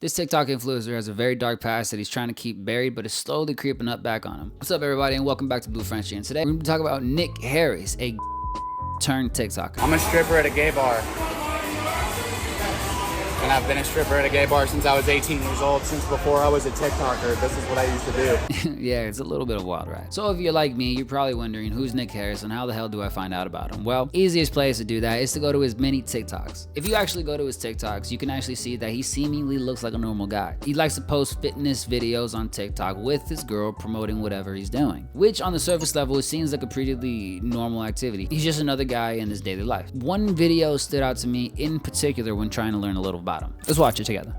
This TikTok influencer has a very dark past that he's trying to keep buried, but is slowly creeping up back on him. What's up, everybody, and welcome back to Blu.frenchi. And today we're going to talk about Nick Harris, a turned TikToker. I'm a stripper at a gay bar. And I've been a stripper at a gay bar since I was 18 years old, since before I was a TickTocker. This is what I used to do. Yeah, it's a little bit of a wild ride. So if you're like me, you're probably wondering who's Nick Harris and how the hell do I find out about him? Well, easiest place to do that is to go to his many TikToks. If you actually go to his TikToks, you can actually see that he seemingly looks like a normal guy. He likes to post fitness videos on TikTok with his girl promoting whatever he's doing, which on the surface level, it seems like a pretty normal activity. He's just another guy in his daily life. One video stood out to me in particular when trying to learn a little about him. Let's watch it together.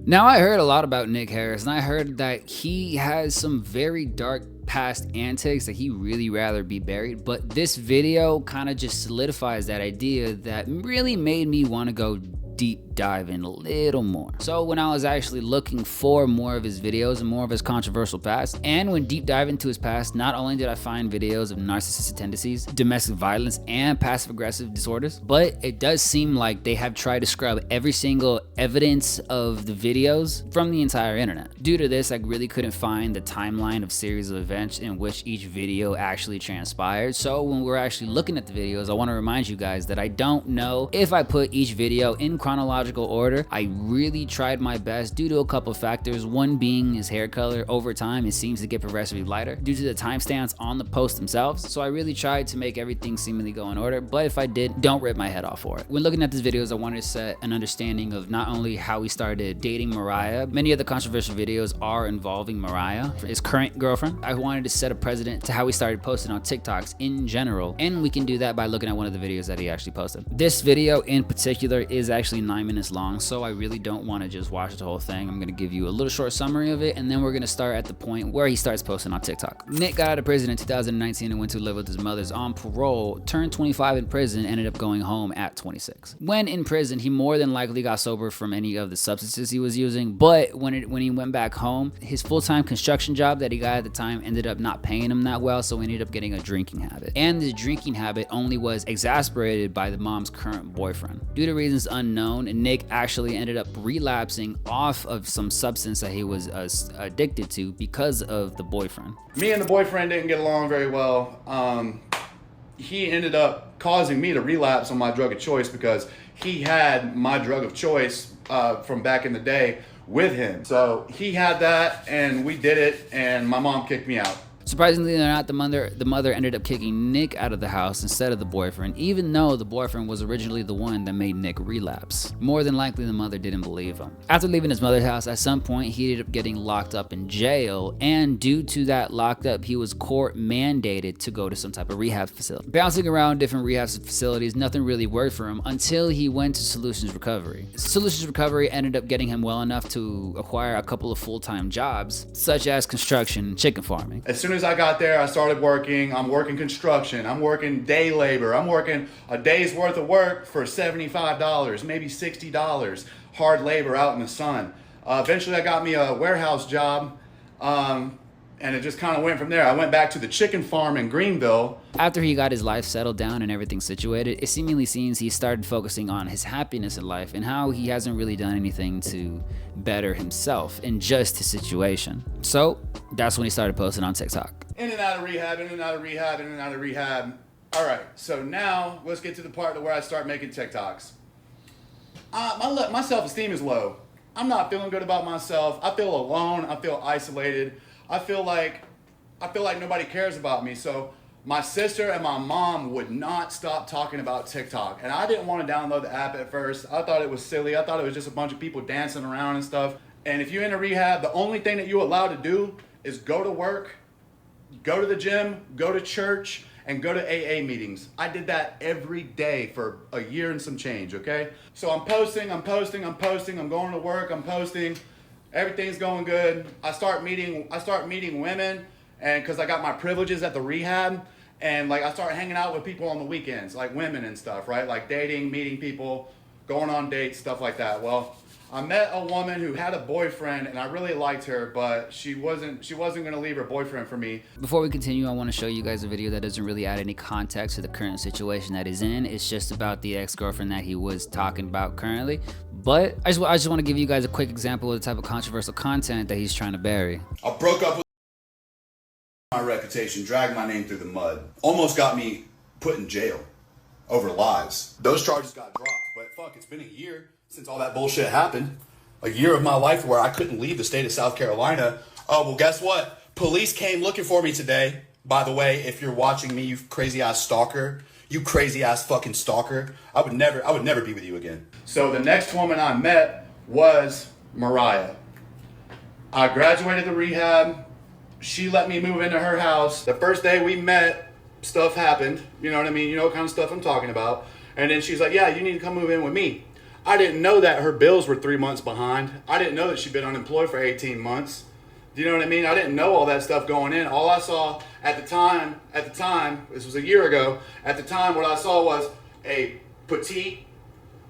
Now, I heard a lot about Nick Harris, and I heard that he has some very dark past antics that he really rather be buried, but this video kind of just solidifies that idea that really made me want to go deep dive in a little more. So when I was actually looking for more of his videos and more of his controversial past, and when deep dive into his past, not only did I find videos of narcissistic tendencies, domestic violence, and passive aggressive disorders, but it does seem like they have tried to scrub every single evidence of the videos from the entire internet. Due to this, I really couldn't find the timeline of series of events in which each video actually transpired. So when we're actually looking at the videos, I want to remind you guys that I don't know if I put each video in chronological order. I really tried my best due to a couple of factors, one being his hair color. Over time, it seems to get progressively lighter due to the timestamps on the posts themselves. So I really tried to make everything seemingly go in order, but if I did, don't rip my head off for it. When looking at these videos, I wanted to set an understanding of not only how he started dating Mariah. Many of the controversial videos are involving Mariah, his current girlfriend. I wanted to set a precedent to how he started posting on TikToks in general, and we can do that by looking at one of the videos that he actually posted. This video in particular is actually 9 minutes long, so I really don't want to just watch the whole thing. I'm going to give you a little short summary of it, and then we're going to start at the point where he starts posting on TikTok. Nick got out of prison in 2019 and went to live with his mother's on parole, turned 25 in prison, ended up going home at 26. When in prison, he more than likely got sober from any of the substances he was using, but when he went back home, his full-time construction job that he got at the time ended up not paying him that well, so he ended up getting a drinking habit. And the drinking habit only was exacerbated by the mom's current boyfriend. Due to reasons unknown, Nick actually ended up relapsing off of some substance that he was addicted to because of the boyfriend. Me and the boyfriend didn't get along very well. He ended up causing me to relapse on my drug of choice because he had my drug of choice from back in the day with him. So he had that and we did it, and my mom kicked me out. Surprisingly or not, the mother ended up kicking Nick out of the house instead of the boyfriend, even though the boyfriend was originally the one that made Nick relapse. More than likely, the mother didn't believe him. After leaving his mother's house, at some point, he ended up getting locked up in jail, and due to that locked up, he was court mandated to go to some type of rehab facility. Bouncing around different rehab facilities, nothing really worked for him until he went to Solutions Recovery. Solutions Recovery ended up getting him well enough to acquire a couple of full-time jobs, such as construction and chicken farming. As soon as I got there, I started working. I'm working construction. I'm working day labor. I'm working a day's worth of work for $75, maybe $60. Hard labor out in the sun. Eventually, I got me a warehouse job, and it just kind of went from there. I went back to the chicken farm in Greenville. After he got his life settled down and everything situated, it seemingly seems he started focusing on his happiness in life and how he hasn't really done anything to better himself in just his situation. So that's when he started posting on TikTok. In and out of rehab, in and out of rehab, in and out of rehab. All right, so now let's get to the part where I start making TikToks. My self-esteem is low. I'm not feeling good about myself. I feel alone. I feel isolated. I feel like nobody cares about me. So my sister and my mom would not stop talking about TikTok. And I didn't want to download the app at first. I thought it was silly. I thought it was just a bunch of people dancing around and stuff. And if you're in a rehab, the only thing that you're allowed to do is go to work, go to the gym, go to church, and go to AA meetings. I did that every day for a year and some change, okay? So I'm posting, I'm going to work, I'm posting. Everything's going good. I start meeting women, and because I got my privileges at the rehab, and like I start hanging out with people on the weekends, like women and stuff, right? Like dating, meeting people, going on dates, stuff like that. Well, I met a woman who had a boyfriend, and I really liked her, but she wasn't gonna leave her boyfriend for me. Before we continue, I want to show you guys a video that doesn't really add any context to the current situation that he's in. It's just about the ex-girlfriend that he was talking about currently. But I just want to give you guys a quick example of the type of controversial content that he's trying to bury. I broke up with my reputation, dragged my name through the mud, almost got me put in jail over lies. Those charges got dropped, but fuck, it's been a year since all that bullshit happened. A year of my life where I couldn't leave the state of South Carolina. Oh, well, guess what? Police came looking for me today. By the way, if you're watching me, you crazy ass stalker, you crazy ass fucking stalker, I would never be with you again. So the next woman I met was Mariah. I graduated the rehab. She let me move into her house. The first day we met, stuff happened. You know what I mean? You know what kind of stuff I'm talking about. And then she's like, yeah, you need to come move in with me. I didn't know that her bills were 3 months behind. I didn't know that she'd been unemployed for 18 months. Do you know what I mean? I didn't know all that stuff going in. All I saw at the time, this was a year ago, at the time what I saw was a petite,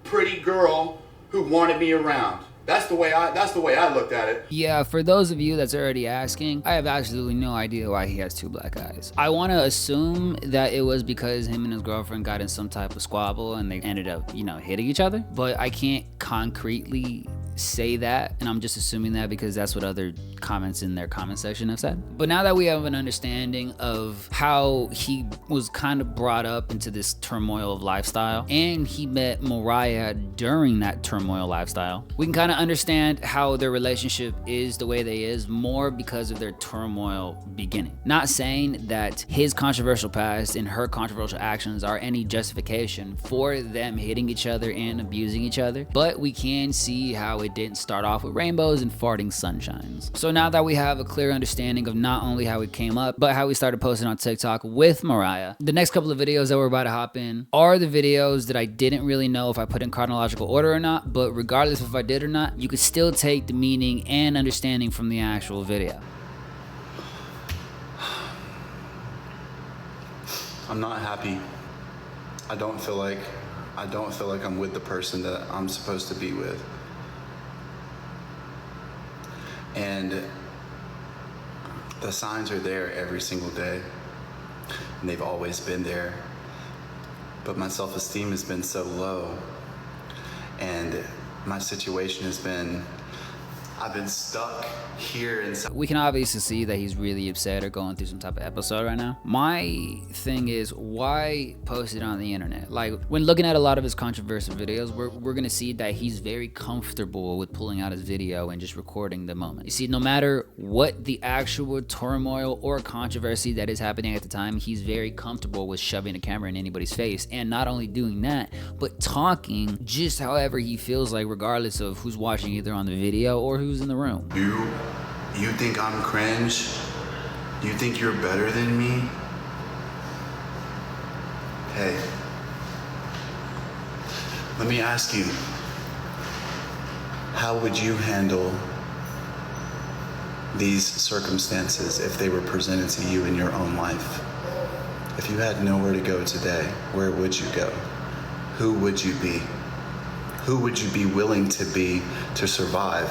pretty girl who wanted me around. That's the way I looked at it. Yeah, for those of you that's already asking, I have absolutely no idea why he has 2 black eyes. I want to assume that it was because him and his girlfriend got in some type of squabble and they ended up, you know, hitting each other. But I can't concretely say that, and I'm just assuming that because that's what other comments in their comment section have said. But now that we have an understanding of how he was kind of brought up into this turmoil of lifestyle, and he met Mariah during that turmoil lifestyle, we can kind of understand how their relationship is the way they is more because of their turmoil beginning. Not saying that his controversial past and her controversial actions are any justification for them hitting each other and abusing each other, but we can see how it didn't start off with rainbows and farting sunshines. So now that we have a clear understanding of not only how it came up, but how we started posting on TikTok with Mariah, the next couple of videos that we're about to hop in are the videos that I didn't really know if I put in chronological order or not, but regardless if I did or not, you could still take the meaning and understanding from the actual video. I'm not happy. I don't feel like I'm with the person that I'm supposed to be with. And the signs are there every single day, and they've always been there. But my self-esteem has been so low, and my situation has been, I've been stuck here inside. We can obviously see that he's really upset or going through some type of episode right now. My thing is, why post it on the internet? Like, when looking at a lot of his controversial videos, we're gonna see that he's very comfortable with pulling out his video and just recording the moment. You see, no matter what the actual turmoil or controversy that is happening at the time, he's very comfortable with shoving a camera in anybody's face, and not only doing that, but talking just however he feels like, regardless of who's watching either on the video or who's in the room. You think I'm cringe? You think you're better than me? Hey, let me ask you, how would you handle these circumstances if they were presented to you in your own life? If you had nowhere to go today, where would you go? Who would you be? Who would you be willing to be to survive?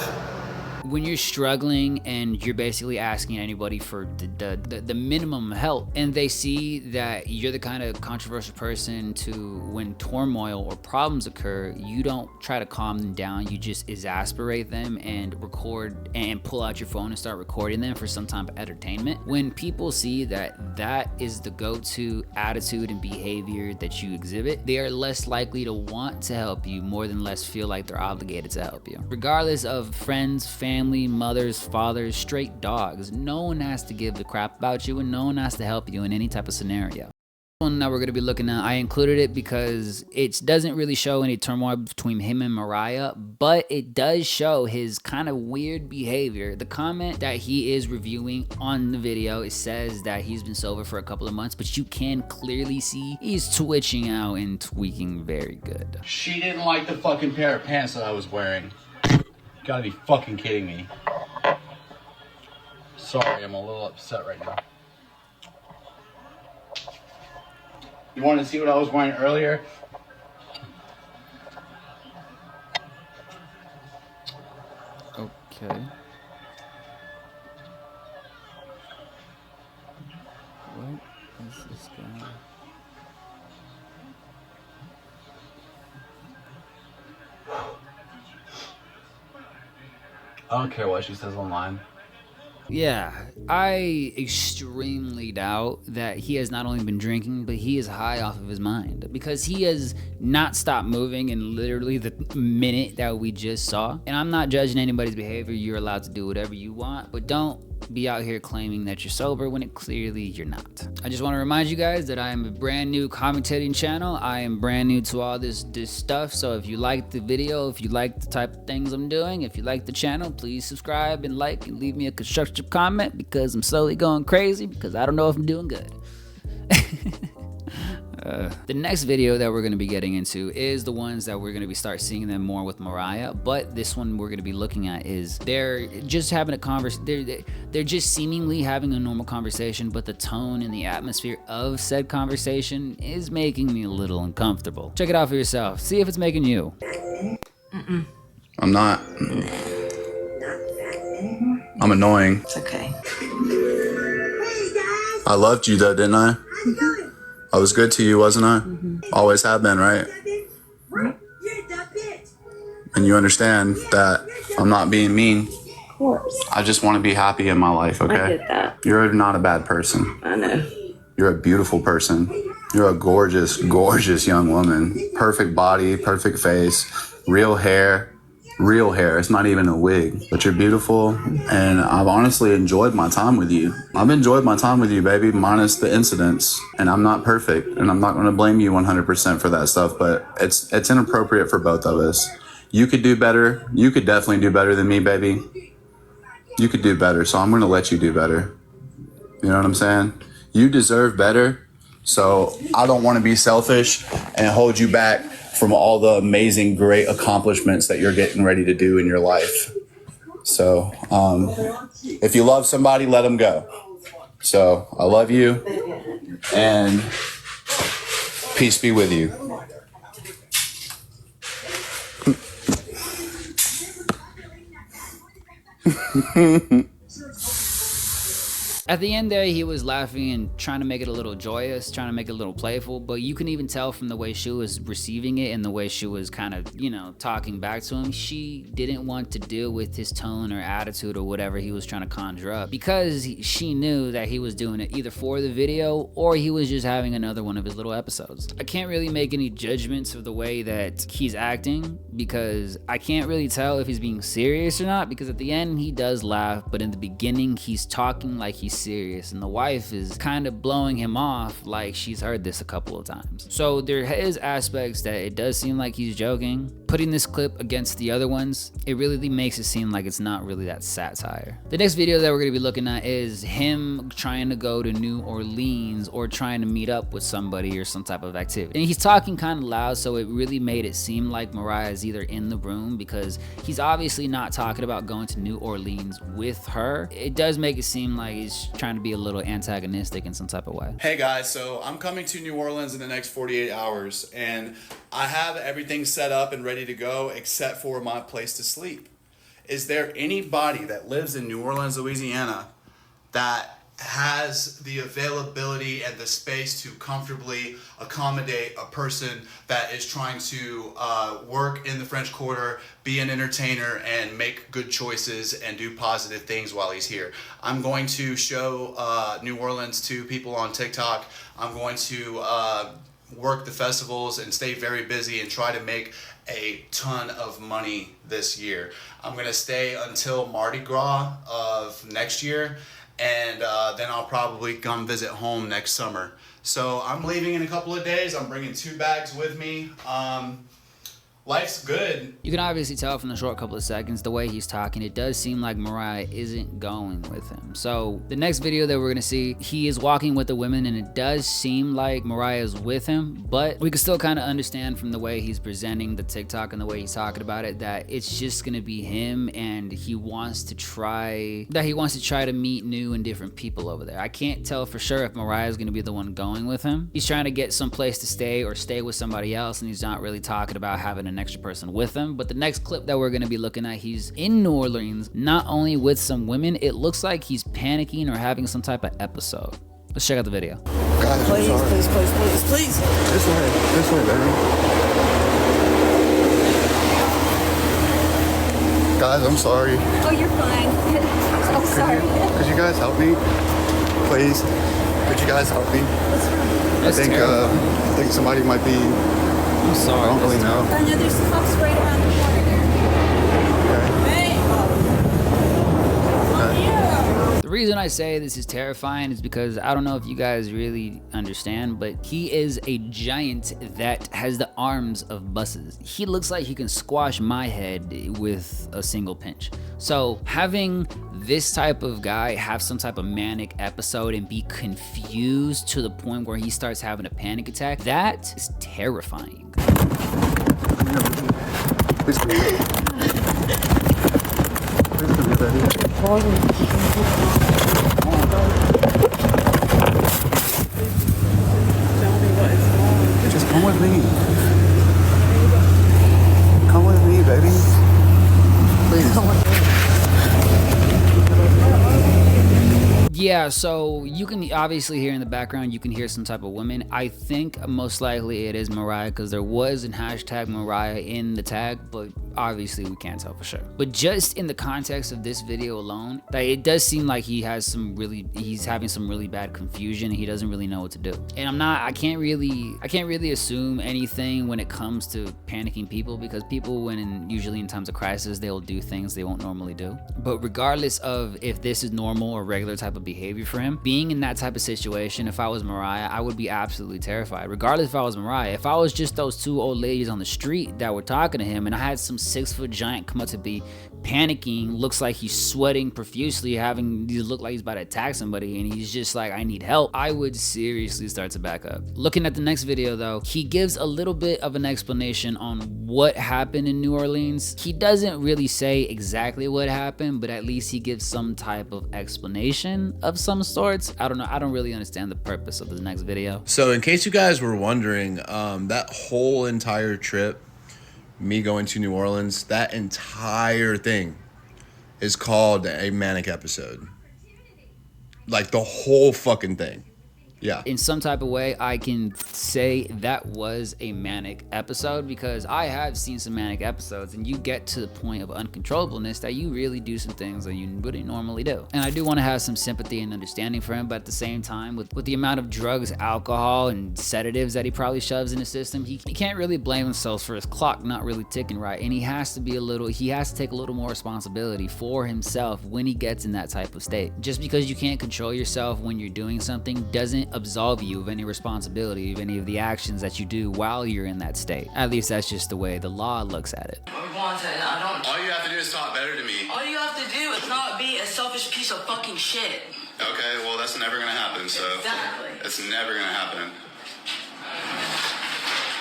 When you're struggling and you're basically asking anybody for the minimum help, and they see that you're the kind of controversial person to, when turmoil or problems occur, you don't try to calm them down, you just exasperate them and record and pull out your phone and start recording them for some type of entertainment. When people see that that is the go-to attitude and behavior that you exhibit, they are less likely to want to help you more than less feel like they're obligated to help you. Regardless of friends, family, mothers, fathers, straight dogs, no one has to give a crap about you, and no one has to help you in any type of scenario. One that we're going to be looking at, I included it because it doesn't really show any turmoil between him and Mariah, but it does show his kind of weird behavior. The comment that he is reviewing on the video, it says that he's been sober for a couple of months, but you can clearly see he's twitching out and tweaking very good. She didn't like the fucking pair of pants that I was wearing. You gotta be fucking kidding me. Sorry, I'm a little upset right now. You want to see what I was wearing earlier? I don't care what she says online. Yeah, I extremely doubt that he has not only been drinking, but he is high off of his mind, because he has not stopped moving in literally the minute that we just saw. And I'm not judging anybody's behavior. You're allowed to do whatever you want, but don't be out here claiming that you're sober when it clearly you're not. I just want to remind you guys that I am a brand new commentating channel. I am brand new to all this stuff. So if you like the video, if you like the type of things I'm doing, if you like the channel, please subscribe and like and leave me a constructive comment, because I'm slowly going crazy because I don't know if I'm doing good. The next video that we're going to be getting into is the ones that we're going to be start seeing them more with Mariah, but this one we're going to be looking at is they're just having a conversation. They're just seemingly having a normal conversation, but the tone and the atmosphere of said conversation is making me a little uncomfortable. Check it out for yourself. See if it's making you. I'm not. I'm annoying. It's okay. I loved you though, didn't I? I was good to you, wasn't I? Always have been, right? And you understand that I'm not being mean. Of course. I just want to be happy in my life, okay? I get that. You're not a bad person. I know. You're a beautiful person. You're a gorgeous, gorgeous young woman. Perfect body, perfect face, real hair. Real hair. It's not even a wig, but you're beautiful, and I've honestly enjoyed my time with you. I've enjoyed my time with you, baby, minus the incidents, and I'm not perfect, and I'm not going to blame you 100% for that stuff, but it's inappropriate for both of us. You could do better. You could definitely do better than me, baby. You could do better, so I'm going to let you do better. You know what I'm saying? You deserve better, so I don't want to be selfish and hold you back from all the amazing, great accomplishments that you're getting ready to do in your life. So, if you love somebody, let them go. So, I love you, and peace be with you. At the end there, he was laughing and trying to make it a little joyous, trying to make it a little playful, but you can even tell from the way she was receiving it and the way she was kind of, you know, talking back to him, she didn't want to deal with his tone or attitude or whatever he was trying to conjure up, because she knew that he was doing it either for the video or he was just having another one of his little episodes. I can't really make any judgments of the way that he's acting, because I can't really tell if he's being serious or not, because at the end he does laugh, but in the beginning he's talking like he's serious, and the wife is kind of blowing him off like she's heard this a couple of times. So there is aspects that it does seem like he's joking. Putting this clip against the other ones, it really makes it seem like it's not really that satire. The next video that we're going to be looking at is him trying to go to New Orleans or trying to meet up with somebody or some type of activity. And he's talking kind of loud, so it really made it seem like Mariah is either in the room, because he's obviously not talking about going to New Orleans with her. It does make it seem like he's trying to be a little antagonistic in some type of way. Hey guys, so I'm coming to New Orleans in the next 48 hours, and I have everything set up and ready to go except for my place to sleep. Is there anybody that lives in New Orleans, Louisiana, that has the availability and the space to comfortably accommodate a person that is trying to work in the French Quarter, be an entertainer, and make good choices and do positive things while he's here? I'm going to show New Orleans to people on TikTok. I'm going to work the festivals and stay very busy and try to make a ton of money this year. I'm going to stay until Mardi Gras of next year, and then I'll probably come visit home next summer. So I'm leaving in a couple of days. I'm bringing 2 bags with me. Life's good. You can obviously tell from the short couple of seconds, the way he's talking, it does seem like Mariah isn't going with him. So the next video that we're gonna see, he is walking with the women, and it does seem like Mariah's with him, but we can still kind of understand from the way he's presenting the TikTok and the way he's talking about it that it's just gonna be him, and he wants to try to meet new and different people over there. I can't tell for sure if Mariah's gonna be the one going with him. He's trying to get some place to stay or stay with somebody else, and he's not really talking about having an extra person with him. But the next clip that we're going to be looking at, he's in New Orleans, not only with some women, it looks like he's panicking or having some type of episode. Let's check out the video. Guys, Please, I'm sorry. please, please, please, please. This way, baby. Guys, I'm sorry. Oh, you're fine. I'm sorry. Could you guys help me? Please. Could you guys help me? That's terrible. I think somebody might be. I'm sorry. I don't really know. I know there's cops right around the corner there. Hey! The reason I say this is terrifying is because I don't know if you guys really understand, but he is a giant that has the arms of buses. He looks like he can squash my head with a single pinch. So having this type of guy have some type of manic episode and be confused to the point where he starts having a panic attack, that is terrifying. Please come here. Please come here, baby. Just come with me. Come with me, baby. Please. Yeah, so you can obviously hear in the background, you can hear some type of woman. I think most likely it is Mariah because there was an hashtag Mariah in the tag, but obviously we can't tell for sure. But just in the context of this video alone, that it does seem like he's having some really bad confusion and he doesn't really know what to do. And I can't really assume anything when it comes to panicking people, because people usually in times of crisis, they'll do things they won't normally do. But regardless of if this is normal or regular type of behavior for him, being in that type of situation, if I was Mariah, I would be absolutely terrified. Regardless if I was Mariah, if I was just those two old ladies on the street that were talking to him and I had some 6-foot giant come up to be panicking, looks like he's sweating profusely, he look like he's about to attack somebody, and he's just like, I need help, I would seriously start to back up. Looking at the next video though, he gives a little bit of an explanation on what happened in New Orleans. He doesn't really say exactly what happened, but at least he gives some type of explanation of some sorts. I don't know, I don't really understand the purpose of the next video. So in case you guys were wondering, that whole entire trip, me going to New Orleans, that entire thing is called a manic episode. Like the whole fucking thing. Yeah. In some type of way, I can say that was a manic episode, because I have seen some manic episodes and you get to the point of uncontrollableness that you really do some things that you wouldn't normally do. And I do want to have some sympathy and understanding for him, but at the same time, with the amount of drugs, alcohol, and sedatives that he probably shoves in his system, he can't really blame himself for his clock not really ticking right. And he has to take a little more responsibility for himself when he gets in that type of state. Just because you can't control yourself when you're doing something doesn't absolve you of any responsibility of any of the actions that you do while you're in that state. At least that's just the way the law looks at it. All you have to do is talk better to me. All you have to do is not be a selfish piece of fucking shit. Okay, well that's never gonna happen, so. Exactly. It's never gonna happen.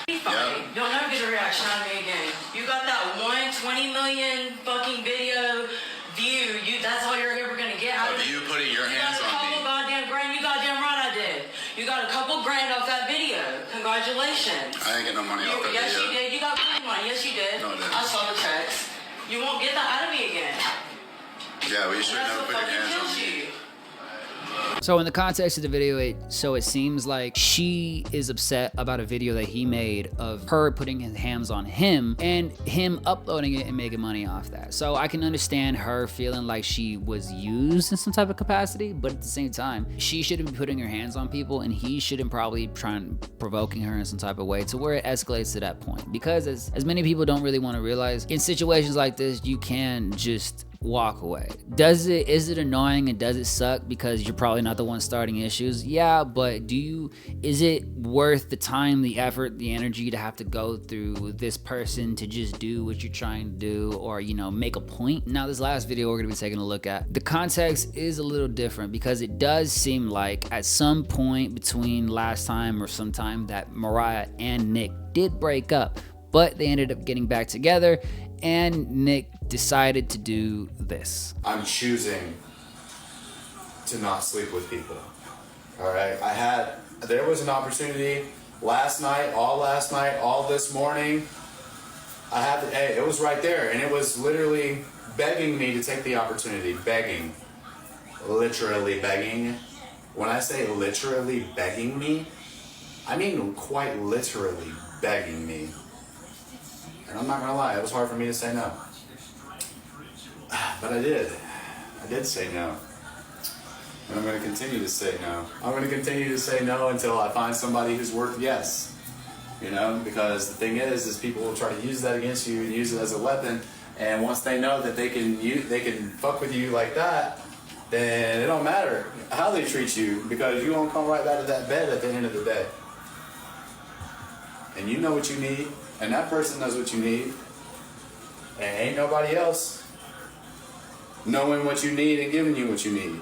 Be fine. Yep. You'll never get a reaction out of me again. You got that 120 million fucking video view. That's all you're ever gonna get out of Of me. you putting your hands You got a on couple me. goddamn grand. You goddamn right I did. You got a couple grand off that video. Congratulations. I didn't get no money off that Yes, video. you did. You got money. Yes, you did. No, I didn't. I saw the checks. You won't get that out of me again. Yeah, well you should That's never what put your fucking hands on kills me. you. So in the context of the video, it seems like she is upset about a video that he made of her putting his hands on him and him uploading it and making money off that. So I can understand her feeling like she was used in some type of capacity, but at the same time, she shouldn't be putting her hands on people and he shouldn't probably provoking her in some type of way to where it escalates to that point. Because as many people don't really want to realize, in situations like this, you can just walk away. Is it annoying and does it suck because you're probably not the one starting issues? Yeah, but is it worth the time, the effort, the energy to have to go through this person to just do what you're trying to do, or make a point? Now this last video we're gonna be taking a look at, the context is a little different because it does seem like at some point between last time or sometime that Mariah and Nick did break up, but they ended up getting back together and Nick decided to do this. I'm choosing to not sleep with people. All right. There was an opportunity last night, all this morning. It was right there, and it was literally begging me to take the opportunity, literally begging. When I say literally begging me, I mean quite literally begging me. And I'm not gonna lie, it was hard for me to say no. But I did. I did say no. And I'm gonna continue to say no. I'm gonna continue to say no until I find somebody who's worth yes. You know, because the thing is people will try to use that against you and use it as a weapon. And once they know that they can fuck with you like that, then it don't matter how they treat you, because you won't come right out of that bed at the end of the day. And you know what you need, and that person knows what you need, and ain't nobody else knowing what you need and giving you what you need.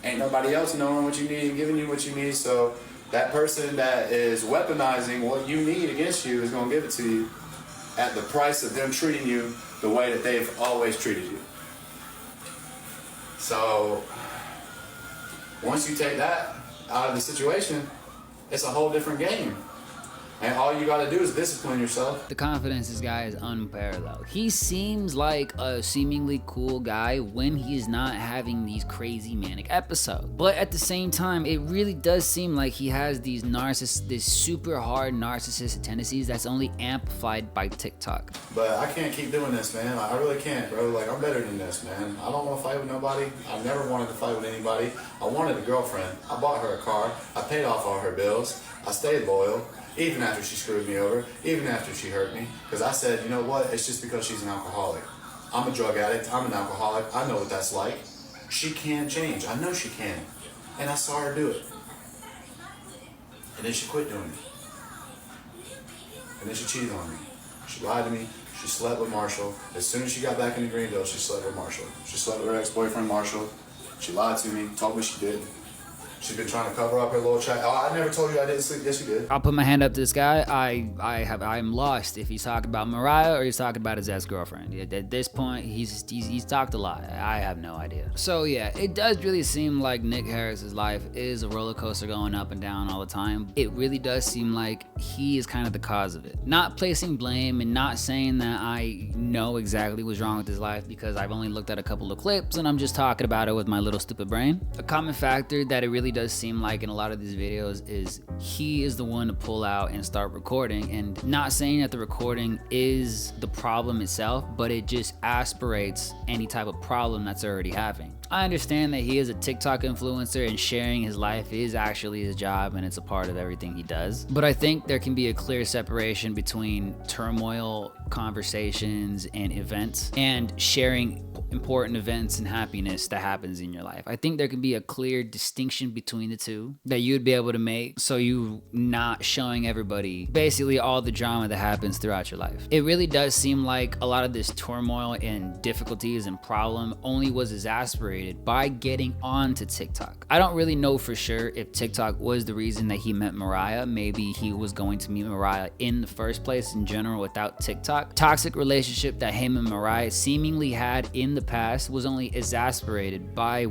Ain't nobody else knowing what you need and giving you what you need, so that person that is weaponizing what you need against you is gonna give it to you at the price of them treating you the way that they've always treated you. So once you take that out of the situation, it's a whole different game. And all you gotta do is discipline yourself. The confidence this guy is unparalleled. He seems like a seemingly cool guy when he's not having these crazy manic episodes. But at the same time, it really does seem like he has these super hard narcissistic tendencies that's only amplified by TikTok. But I can't keep doing this, man. I really can't, bro. Like, I'm better than this, man. I don't want to fight with nobody. I never wanted to fight with anybody. I wanted a girlfriend. I bought her a car. I paid off all her bills. I stayed loyal. Even after she screwed me over, even after she hurt me. Because I said, you know what, it's just because she's an alcoholic. I'm a drug addict, I'm an alcoholic, I know what that's like. She can change, I know she can. And I saw her do it. And then she quit doing it. And then she cheated on me. She lied to me, she slept with Marshall. As soon as she got back into Greenville, she slept with Marshall. She slept with her ex-boyfriend Marshall. She lied to me, told me she did. She's been trying to cover up her little track. Oh, I never told you I didn't sleep. Yes, you did. I'll put my hand up to this guy. I'm lost if he's talking about Mariah or he's talking about his ex-girlfriend. At this point, he's talked a lot. I have no idea. So yeah, it does really seem like Nick Harris's life is a roller coaster going up and down all the time. It really does seem like he is kind of the cause of it. Not placing blame and not saying that I know exactly what's wrong with his life, because I've only looked at a couple of clips and I'm just talking about it with my little stupid brain. A common factor that it really does seem like in a lot of these videos is he is the one to pull out and start recording, and not saying that the recording is the problem itself, but it just aspirates any type of problem that's already happening. I understand that he is a TikTok influencer and sharing his life is actually his job and it's a part of everything he does. But I think there can be a clear separation between turmoil, conversations, and events, and sharing important events and happiness that happens in your life. I think there can be a clear distinction between the two that you'd be able to make, so you not showing everybody basically all the drama that happens throughout your life. It really does seem like a lot of this turmoil and difficulties and problem only was exasperated by getting onto TikTok. I don't really know for sure if TikTok was the reason that he met Mariah. Maybe he was going to meet Mariah in the first place in general without TikTok. Toxic relationship that him and Mariah seemingly had in the past was only exasperated by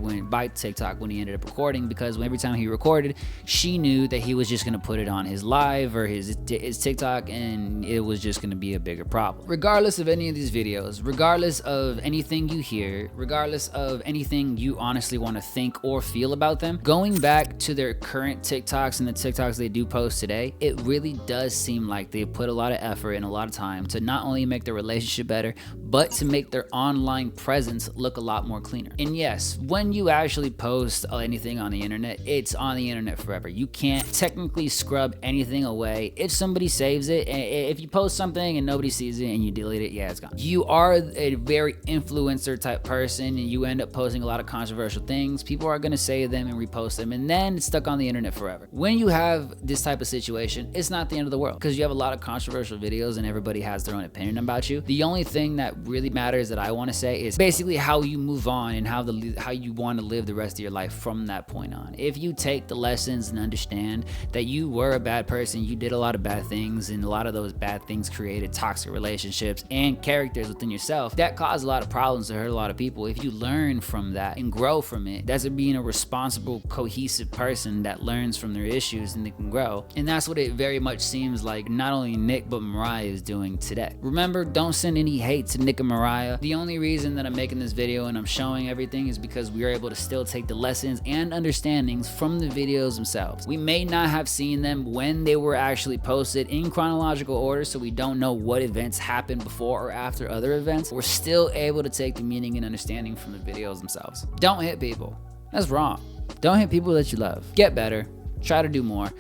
TikTok when he ended up recording, because every time he recorded, she knew that he was just gonna put it on his live or his TikTok, and it was just gonna be a bigger problem. Regardless of any of these videos, regardless of anything you hear, regardless of anything you honestly want to think or feel about them, going back to their current TikToks and the TikToks they do post today, it really does seem like they put a lot of effort and a lot of time to not only make their relationship better, but to make their online presence look a lot more cleaner. And yes, when you actually post anything on the internet, it's on the internet forever. You can't technically scrub anything away. If somebody saves it, if you post something and nobody sees it and you delete it, yeah, it's gone. You are a very influencer type person and you end up posting a lot of controversial things. People are gonna save them and repost them, and then it's stuck on the internet forever. When you have this type of situation, it's not the end of the world, because you have a lot of controversial videos and everybody has their own opinion about you. The only thing that really matters that I want to say is basically how you move on and how you want to live the rest of your life from that point on. If you take the lessons and understand that you were a bad person, you did a lot of bad things, and a lot of those bad things created toxic relationships and characters within yourself that caused a lot of problems to hurt a lot of people. If you learn from that and grow from it, that's being a responsible, cohesive person that learns from their issues and they can grow. And that's what it very much seems like not only Nick but Mariah is doing today. Remember, don't send any hate to Nick and Mariah. The only reason that I'm making this video and I'm showing everything is because we are able to still take the lessons and understandings from the videos themselves. We may not have seen them when they were actually posted in chronological order, so we don't know what events happened before or after other events. We're still able to take the meaning and understanding from the videos themselves. Don't hit people. That's wrong. Don't hit people that you love. Get better. Try to do more.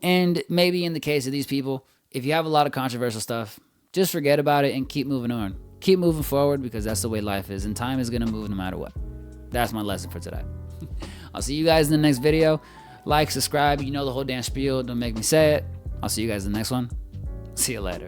And maybe in the case of these people, if you have a lot of controversial stuff, just forget about it and keep moving on. Keep moving forward, because that's the way life is, and time is gonna move no matter what. That's my lesson for today. I'll see you guys in the next video. Like, subscribe, you know the whole damn spiel, don't make me say it. I'll see you guys in the next one. See you later.